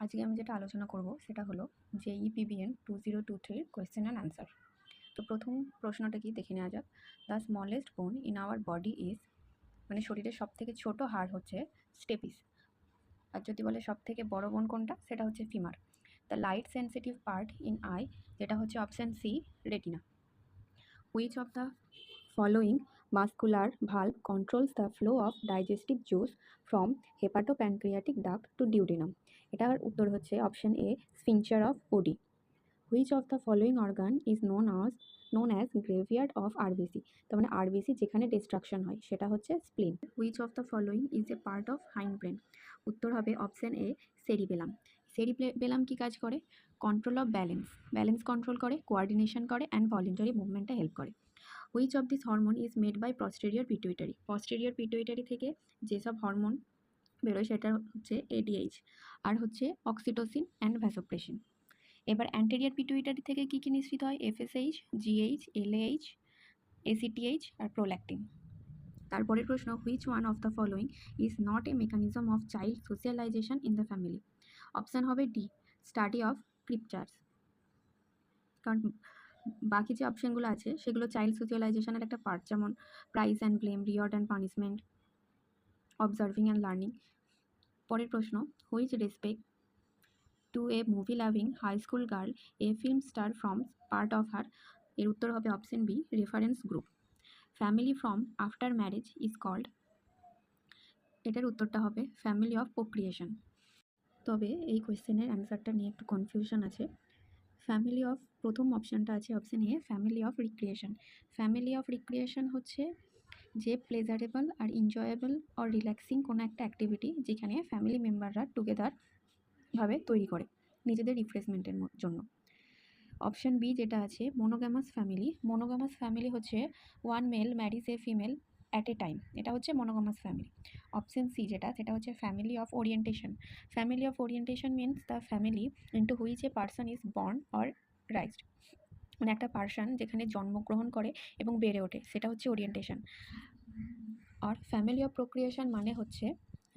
আজকে আমি যেটা আলোচনা করব সেটা হলো JEE-PBN 2023 কোয়েশ্চেন অ্যান্ড আনসার। তো প্রথম প্রশ্নটা কি দেখে নেওয়া যাক। দ্য স্মলেস্ট বোন ইন আওয়ার বডি ইজ, মানে শরীরের সব থেকে ছোটো হাড় হচ্ছে স্টেপিস। আর যদি বলে সব থেকে বড় বোন কোনটা, সেটা হচ্ছে femur. The light sensitive part in eye, যেটা হচ্ছে option C, retina. Which of the following muscular valve controls the flow of digestive juice from hepatopancreatic duct to duodenum? এটার উত্তর হচ্ছে option A, sphincter of Oddi. Which of the following organ is known as graveyard of RBC? তার মানে RBC যেখানে distraction হয় সেটা হচ্ছে spleen. Which of the following is a part of hind brain? উত্তর হবে অপশন এ, সেরিবেলাম। সেরিবেলাম কি কাজ করে? কন্ট্রোল অফ ব্যালেন্স কন্ট্রোল করে, কোয়ার্ডিনেশন করে অ্যান্ড ভলেন্টারি মুভমেন্টে হেল্প করে। Which of this hormone is made by posterior pituitary? posterior pituitary থেকে যেসব হরমোন বেরোয় সেটা হচ্ছে ADH আর হচ্ছে অক্সিটোসিন অ্যান্ড ভ্যাসোপ্রেসিন। এবার অ্যান্টেরিয়র পিটুইটারি থেকে কী কী নিঃসৃত হয়? FSH, GH, LAH, ACTH আর প্রোল্যাক্টিন। তারপরের প্রশ্ন, which one of the following is not a mechanism of child socialisation in the family? Option হবে ডি, স্টাডি অফ স্ক্রিপচার্স। কারণ বাকি যে অপশানগুলো আছে সেগুলো চাইল্ড সোশিয়ালাইজেশনের একটা পার্ট, যেমন praise and blame, reward and punishment, observing and learning. পরের প্রশ্ন, which respect to a movie loving high school girl a film star from part of her? এর উত্তর হবে option B, reference group. Family from after marriage is called? এটার উত্তরটা হবে family of প্রোক্রিয়েশন। তবে এই কোয়েশ্চেনের অ্যান্সারটা নিয়ে একটু কনফিউশন আছে। ফ্যামিলি অফ, প্রথম অপশানটা আছে option A, family of recreation. Family of recreation হচ্ছে যে প্লেজারেবল আর এনজয়েবল আর রিল্যাক্সিং কোনো একটা অ্যাক্টিভিটি যেখানে ফ্যামিলি মেম্বাররা টুগেদারভাবে তৈরি করে নিজেদের রিফ্রেশমেন্টের জন্য। অপশান বি যেটা আছে, মোনোগামাস ফ্যামিলি। মোনোগামাস ফ্যামিলি হচ্ছে one male marriage a female at a time, এটা হচ্ছে মোনোগামাস ফ্যামিলি। অপশান সি যেটা, সেটা হচ্ছে family of orientation. Family of orientation means the family into which a person is born or raised, মানে একটা person যেখানে জন্মগ্রহণ করে এবং বেড়ে ওঠে সেটা হচ্ছে ওরিয়েন্টেশন। আর ফ্যামিলি অফ প্রোক্রিয়েশন মানে হচ্ছে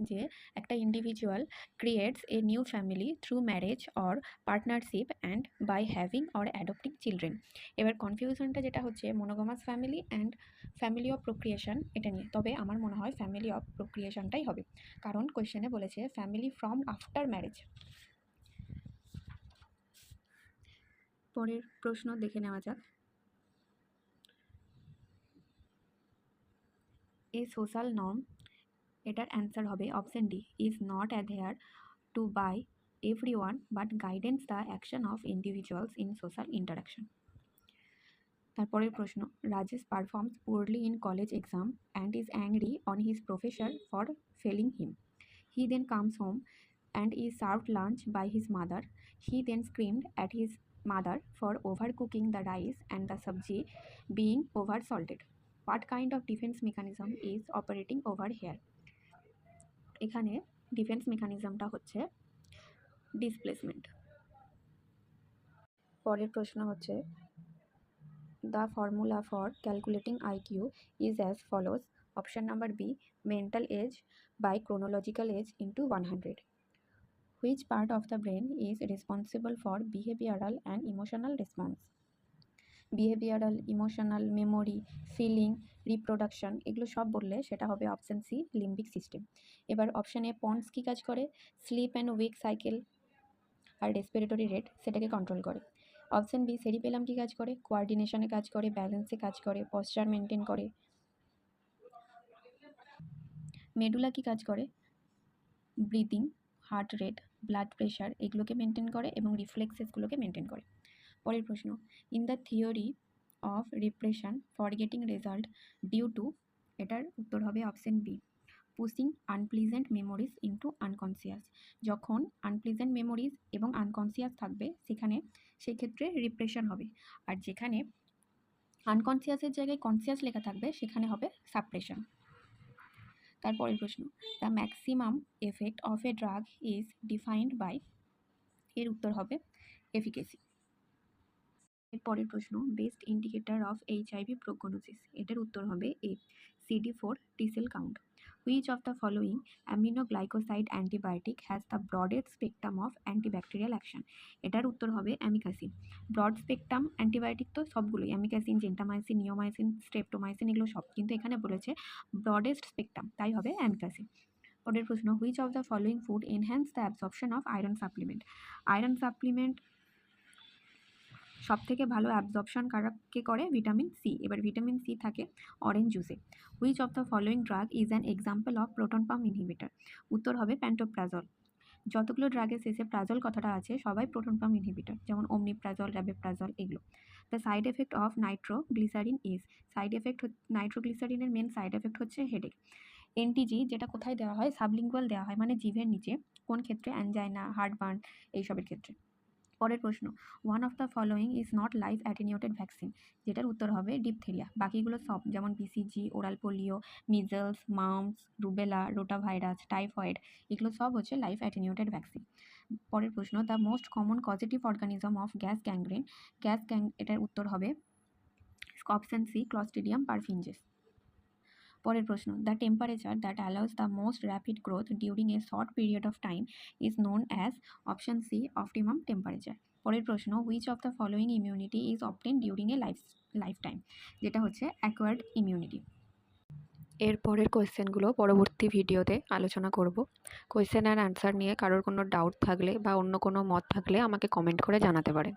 যে একটা individual creates a new family through marriage or partnership and by having or adopting children. এবার কনফিউশনটা যেটা হচ্ছে monogamous family and family of procreation এটা নিয়ে, তবে আমার মনে হয় ফ্যামিলি অফ প্রোক্রিয়েশনটাই হবে, কারণ কোয়েশ্চেনে বলেছে ফ্যামিলি ফ্রম আফটার ম্যারেজ। পরের প্রশ্ন দেখে নেওয়া যাক। এ সোশ্যাল নর্ম, এটার অ্যান্সার হবে option D, is not adhere to by everyone but guidance the action of individuals in social interaction. তারপরের প্রশ্ন, Rajesh performs poorly in college exam and is angry on his professor for failing him. He then comes home and is served lunch by his mother. He then screamed at his mother for overcooking the rice and the sabji being over salted. What kind of defense mechanism is operating over here? এখানে defence মেকানিজমটা হচ্ছে displacement. পরের প্রশ্ন হচ্ছে, the formula for calculating IQ is as follows. Option number B, mental age by chronological age into 100। Which part of the brain is responsible for behavioural and emotional response? Behavioural, emotional, memory, feeling, reproduction, এগুলো সব বললে সেটা হবে option C, limbic system. এবার option A, pons কী কাজ করে? Sleep and wake cycle আর রেসপিরেটরি রেট সেটাকে কন্ট্রোল করে। অপশান বি, সেরিবেলাম কী কাজ করে? কোয়ার্ডিনেশনে কাজ করে, ব্যালেন্সে কাজ করে, পশ্চার মেনটেন করে। মেডুলা কী কাজ করে? Breathing, heart rate, blood pressure এগুলোকে মেনটেন করে এবং রিফ্লেক্সেসগুলোকে মেনটেন করে। পরের প্রশ্ন, in the theory of repression forgetting result due to, এটার উত্তর হবে option B, pushing unpleasant memories into unconscious. যখন আনপ্লিজেন্ট মেমোরিজ এবং আনকনসিয়াস থাকবে সেখানে সেই ক্ষেত্রে রিপ্রেশন হবে, আর যেখানে আনকনসিয়াসের জায়গায় কনসিয়াস লেখা থাকবে সেখানে হবে সাপ্রেশন। তারপরের প্রশ্ন, the maximum effect of a drug is defined by, এর উত্তর হবে এফিকেসি। এরপরের প্রশ্ন, best indicator of HIV prognosis, এটার উত্তর হবে A, CD4 T cell count. Which of the following aminoglycoside antibiotic has the broadest spectrum of antibacterial action. এটার উত্তর হবে অ্যামিকাসিন। ব্রড স্পেকট্রাম অ্যান্টিবায়োটিক তো সবগুলোই, অ্যামিকাসিন, জেন্টামাইসিন, নিওমাইসিন, স্ট্রেপ্টোমাইসিন, এগুলো সব, কিন্তু এখানে বলেছে ব্রডেস্ট স্পেকট্রাম, তাই হবে অ্যামিকাসিন। পরের প্রশ্ন, which of the following food enhance the absorption of iron supplement. Iron supplement সব থেকে ভালো অ্যাবজর্পশন কারাকে করে? Vitamin C. এবার ভিটামিন সি থাকে অরেঞ্জ জুসে। Which of the following drug is an example of proton pump inhibitor. উত্তর হবে প্যান্টোপ্রাজল। যতগুলো ড্রাগের শেষে প্রাজল কথাটা আছে সবাই প্রোটন পাম্প ইনহিবিটর, যেমন ওমনিপ্রাজল, র্যাবেপ্রাজল, এগুলো। The side effect of nitroglycerin is. Side effect নাইট্রোগ্লিসারিনের মেন সাইড এফেক্ট হচ্ছে হেডেক। এনটিজি যেটা কোথায় দেওয়া হয়? সাবলিঙ্গুয়াল দেওয়া হয়, মানে জিভের নিচে। কোন ক্ষেত্রে? অ্যানজাইনা, হার্টবার্ন, এইসবের ক্ষেত্রে। পরের প্রশ্ন, one of the following is not live attenuated vaccine. যেটার উত্তর হবে ডিপথেরিয়া। বাকিগুলো সব, যেমন BCG, oral polio, measles, mumps, rubella, rotavirus, typhoid, এগুলো সব হচ্ছে লাইফ অ্যাটেনিউটেড ভ্যাকসিন। পরের প্রশ্ন, the most common causative organism of gangrene. এটার উত্তর হবে অপশন সি, ক্লস্ট্রিডিয়াম পারফিনজেস। পরের প্রশ্ন, the temperature that allows the most rapid growth during a short period of time is known as. Option C, optimum temperature. পরের প্রশ্ন, which of the following immunity is obtain during a lifetime. যেটা হচ্ছে acquired immunity. এর পরের কোয়েশ্চেনগুলো পরবর্তী ভিডিওতে আলোচনা করব। কোয়েশ্চেন অ্যান্ড আনসার নিয়ে কারোর কোনো ডাউট থাকলে বা অন্য কোনো মত থাকলে আমাকে কমেন্ট করে জানাতে পারেন।